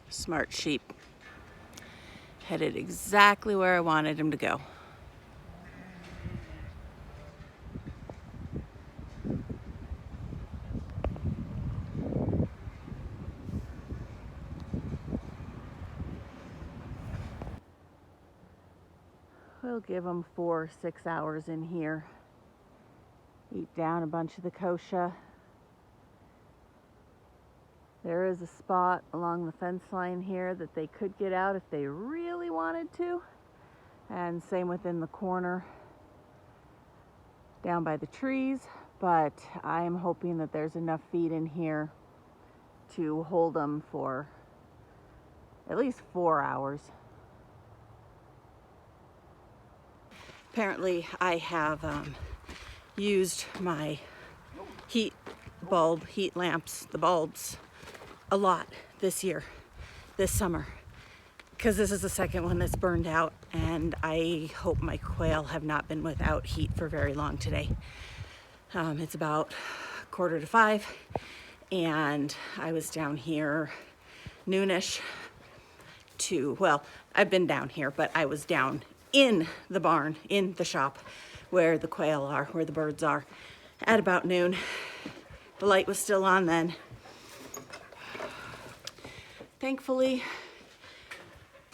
Smart sheep. Headed exactly where I wanted him to go. We'll give them 4 or 6 hours in here. Eat down a bunch of the kochia. There is a spot along the fence line here that they could get out if they really wanted to. And same within the corner down by the trees. But I'm hoping that there's enough feed in here to hold them for at least 4 hours. Apparently I have used my heat lamps, the bulbs, a lot this year, this summer, because this is the second one that's burned out, and I hope my quail have not been without heat for very long today. It's about 4:45, and I was down here noonish well, I've been down here, but I was down in the barn, in the shop where the quail are, where the birds are, at about noon. The light was still on then. Thankfully,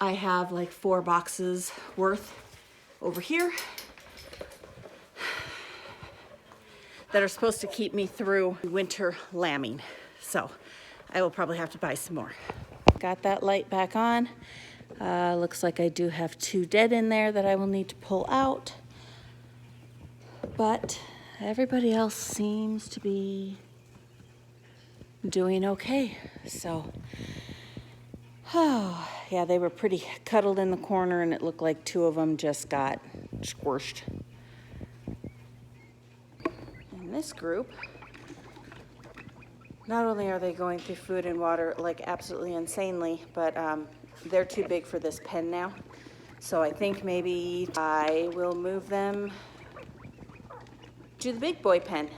I have like 4 boxes worth over here that are supposed to keep me through winter lambing. So I will probably have to buy some more. Got that light back on. Looks like I do have 2 dead in there that I will need to pull out. But everybody else seems to be doing okay. So, oh, yeah, they were pretty cuddled in the corner, and it looked like 2 of them just got squished. And this group, not only are they going through food and water like absolutely insanely, but they're too big for this pen now. So I think maybe I will move them to the big boy pen.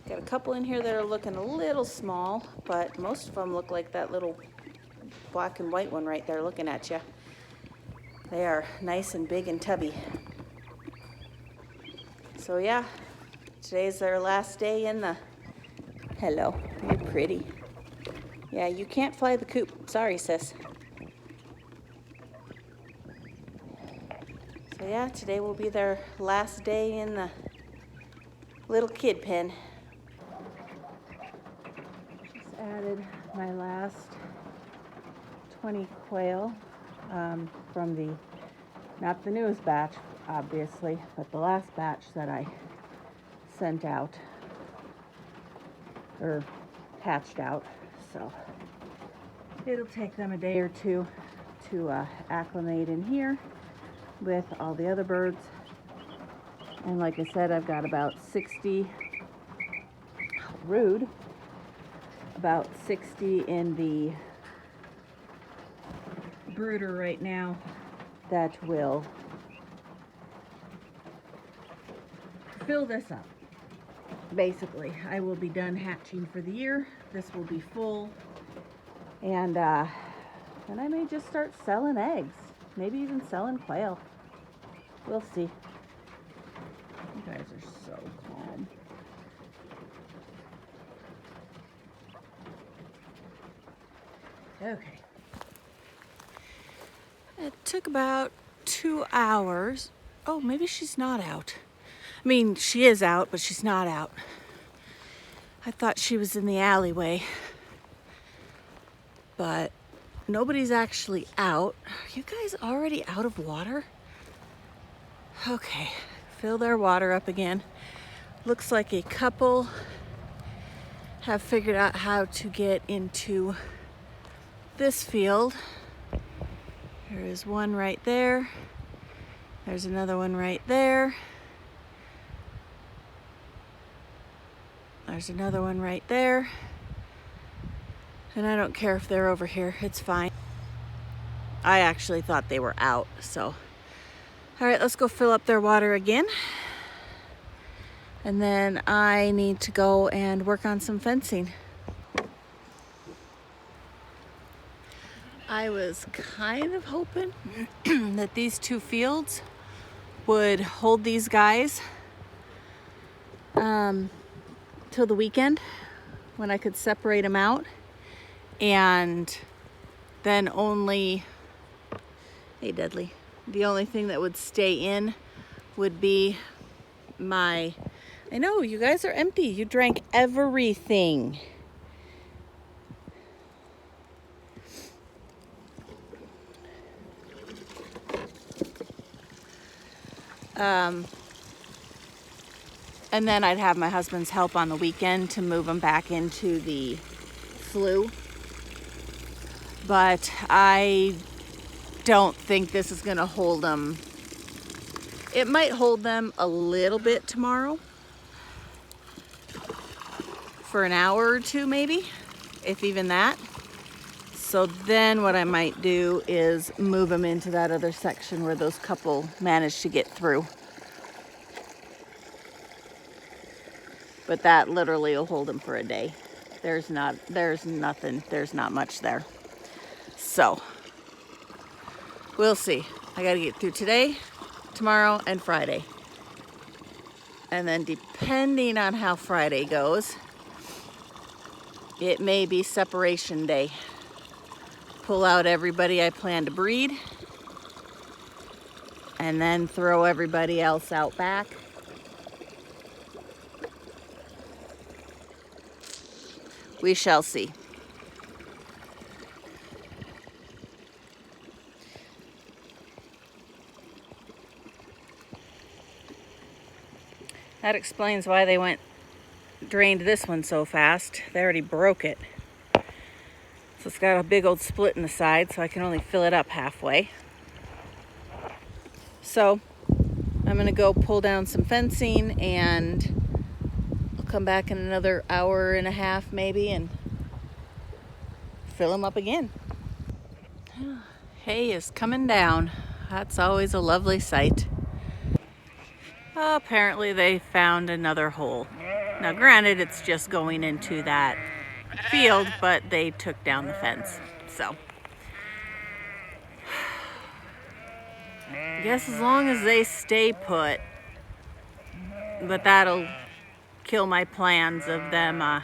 Got a couple in here that are looking a little small, but most of them look like that little black and white one right there looking at you. They are nice and big and tubby. So yeah, today's their last day in the... Hello, you're pretty. Yeah, you can't fly the coop. Sorry, sis. So yeah, today will be their last day in the little kid pen. Just added my last 20 quail from the, not the newest batch, obviously, but the last batch that I sent out, or hatched out. So it'll take them a day or 2 to acclimate in here with all the other birds. And like I said, I've got about 60, rude, about 60 in the brooder right now that will fill this up. Basically, I will be done hatching for the year. This will be full, and I may just start selling eggs, maybe even selling quail. We'll see. You guys are so calm. Okay. It took about 2 hours. Oh, maybe she's not out. I mean, she is out, but she's not out. I thought she was in the alleyway, but nobody's actually out. Are you guys already out of water? Okay, fill their water up again. Looks like a couple have figured out how to get into this field. There is one right there. There's another one right there. There's another one right there. And I don't care if they're over here, it's fine. I actually thought they were out. So, all right, let's go fill up their water again. And then I need to go and work on some fencing. I was kind of hoping that these two fields would hold these guys till the weekend when I could separate them out, and then only, hey Dudley, the only thing that would stay in would be my, I know you guys are empty, you drank everything. And then I'd have my husband's help on the weekend to move them back into the flue. But I don't think this is going to hold them. It might hold them a little bit tomorrow. For an hour or two maybe, if even that. So then what I might do is move them into that other section where those couple managed to get through. But that literally will hold them for a day. There's not much there. So, we'll see. I gotta get through today, tomorrow, and Friday. And then depending on how Friday goes, it may be separation day. Pull out everybody I plan to breed, and then throw everybody else out back. We shall see. That explains why they drained this one so fast. They already broke it. So it's got a big old split in the side, so I can only fill it up halfway. So I'm gonna go pull down some fencing, and I'll come back in another hour and a half maybe and fill them up again. Hay is coming down. That's always a lovely sight. Apparently they found another hole. Now granted, it's just going into that field, but they took down the fence. So I guess as long as they stay put, but that'll kill my plans of them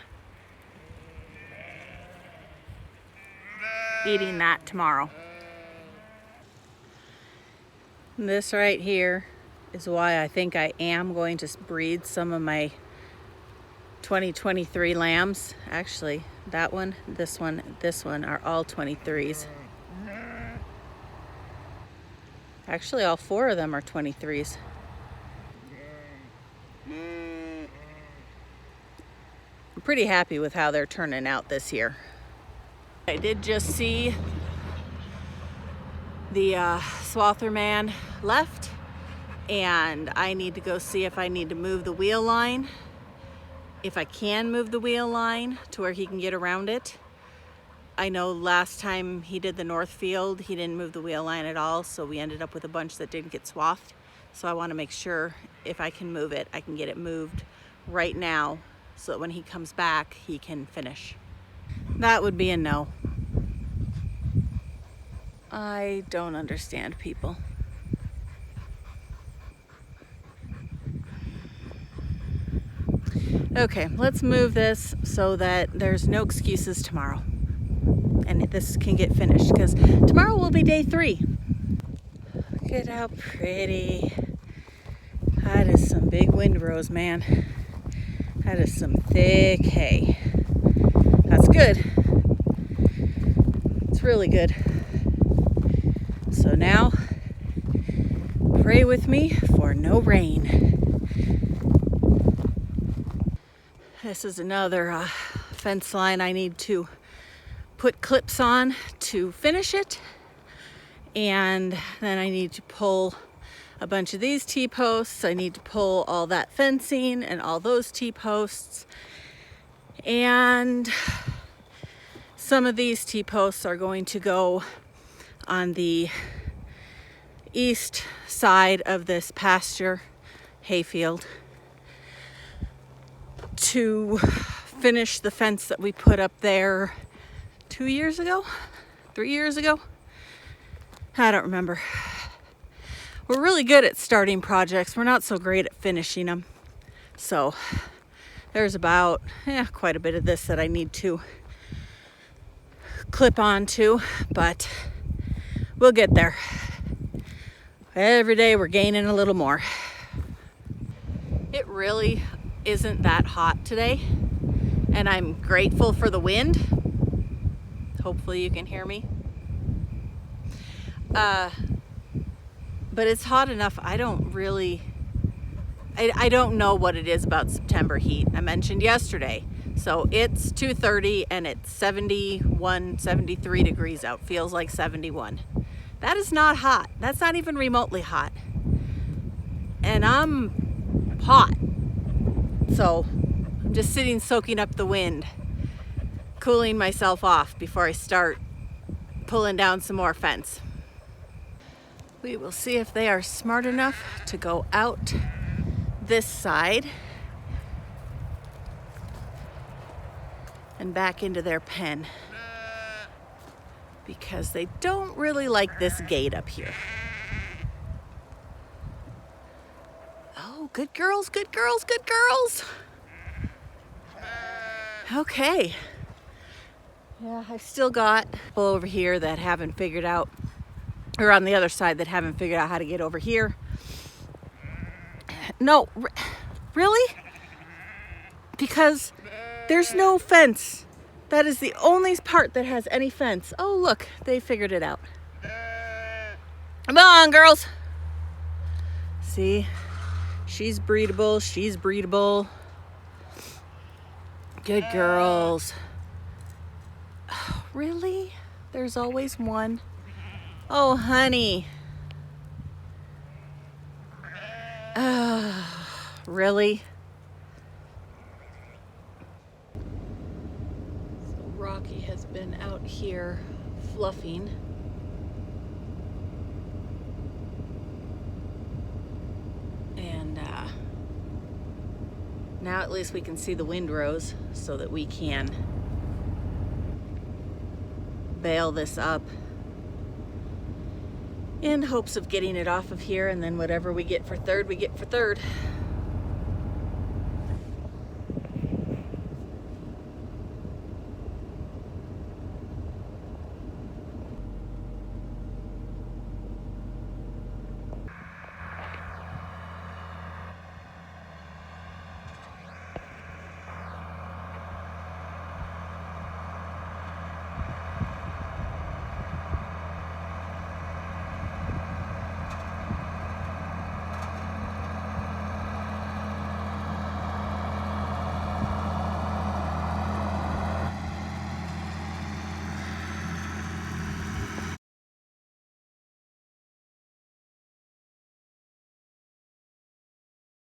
eating that tomorrow. This right here is why I think I am going to breed some of my 2023 lambs. Actually, that one, this one are all 23s. Actually, all 4 of them are 23s. I'm pretty happy with how they're turning out this year. I did just see the swather man left, and I need to go see if I need to move the wheel line. If I can move the wheel line to where he can get around it. I know last time he did the north field, he didn't move the wheel line at all, so we ended up with a bunch that didn't get swathed. So I want to make sure if I can move it, I can get it moved right now so that when he comes back, he can finish. That would be a no. I don't understand people. Okay, let's move this so that there's no excuses tomorrow. And this can get finished, because tomorrow will be day 3. Look at how pretty. That is some big windrows, man. That is some thick hay. That's good. It's really good. So now, pray with me for no rain. This is another fence line I need to put clips on to finish it. And then I need to pull a bunch of these T-posts. I need to pull all that fencing and all those T-posts. And some of these T-posts are going to go on the east side of this pasture hayfield to finish the fence that we put up there 2 years ago, 3 years ago. I don't remember. We're really good at starting projects. We're not so great at finishing them. So there's about quite a bit of this that I need to clip onto, but we'll get there. Every day we're gaining a little more. It really isn't that hot today, and I'm grateful for the wind. Hopefully you can hear me. But it's hot enough. I don't know what it is about September heat. I mentioned yesterday. So it's 2:30 and it's 71, 73 degrees out. Feels like 71. That is not hot. That's not even remotely hot. And I'm hot. So I'm just sitting soaking up the wind, cooling myself off before I start pulling down some more fence. We will see if they are smart enough to go out this side and back into their pen, because they don't really like this gate up here. Oh, good girls, good girls, good girls. Okay. Yeah, I've still got people over here that haven't figured out, or on the other side that haven't figured out how to get over here. No, really? Because there's no fence. That is the only part that has any fence. Oh, look, they figured it out. Come on, girls. See, she's breedable, she's breedable. Good girls. Oh, really? There's always one. Oh, honey. Really? So Rocky has been out here fluffing. And now at least we can see the windrows so that we can bale this up in hopes of getting it off of here, and then whatever we get for third, we get for third.